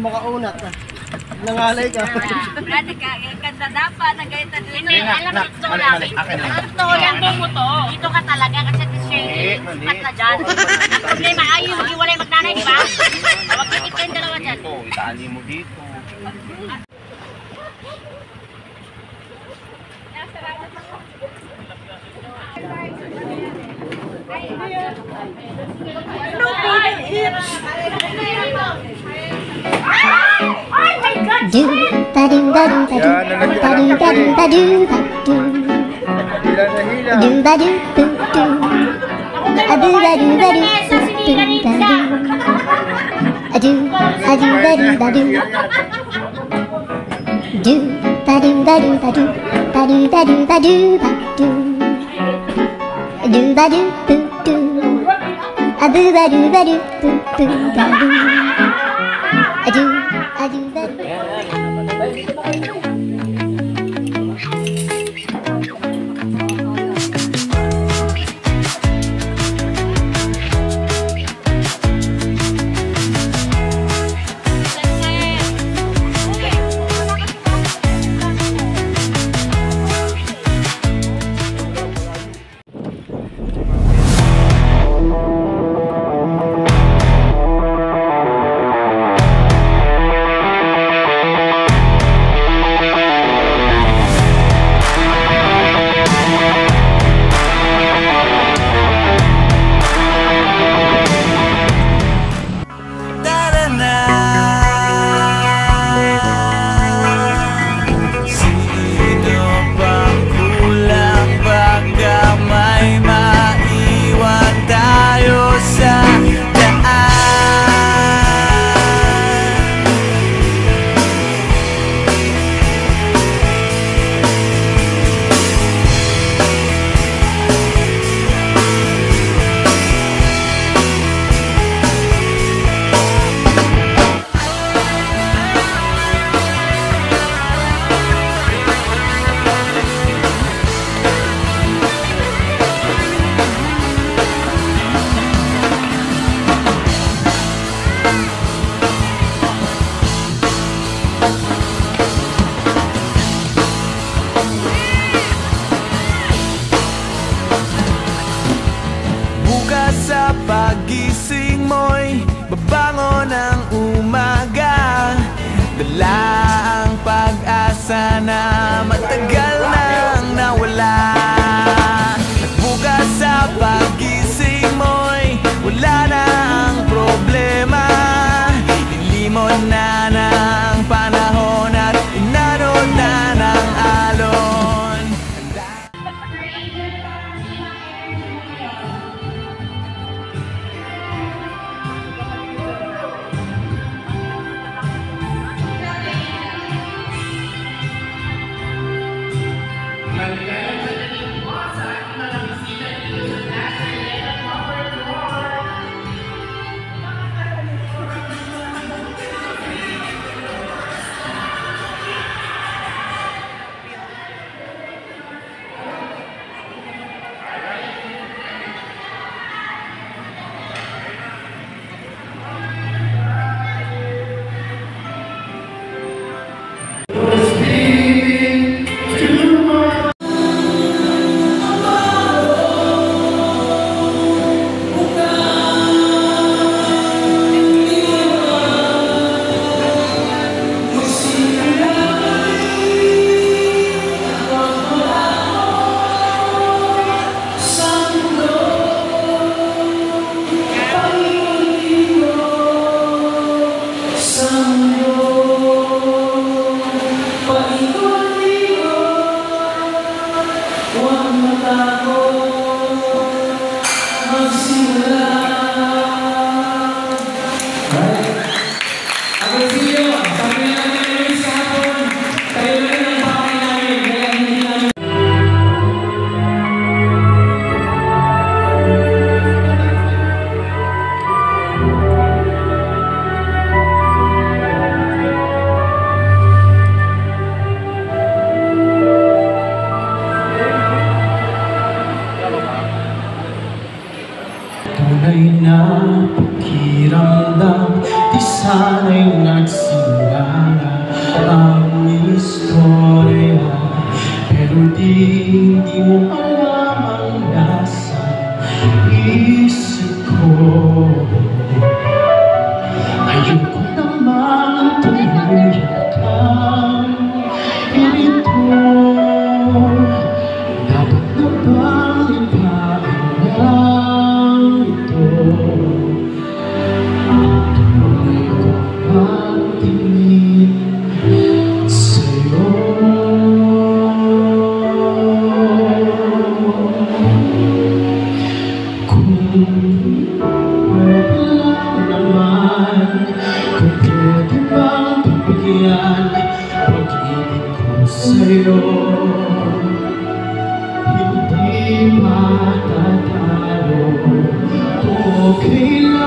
makaunat. Nangalay ka. Brady ka, kanda dapat nagayta din. Hindi, alam mo ito lang. Ito, yan mo to. Ito ka talaga kasi siya cut na dyan. Ang problema ay yung mag-iwalay magnanay, di ba? Huwag kikit kayong dalawa dyan. Ito, itali mo dito. Do ba do ba do ba do ba do ba do ba do do ba do do do a do ba do ba do a do ba do ba do ba do do ba do ba do ba do ba do ba do ba do ba do ba do do do a do ba do ba do ba do a do ba do. Pagising mo'y babangon ng umaga, dala ang pag-asa na matagal nang nawala. At bukas sa pagising mo'y wala na ang problema, nilimon na ng panahon at inanod na ng alon. Tunay na pakiramdam, di sana'y nagsimula ang istorya. Pero di mo alam ang nasa isip ko. Ayoko naman tuluyan kang ganito. Dapat na bang ipaalam ito? Tunay ko pagtingin sa'yo. Kung pwede lang naman, kung pwede bang pagbigyan pag-ibig ko sa'yo. Hindi matatalo, okay lang.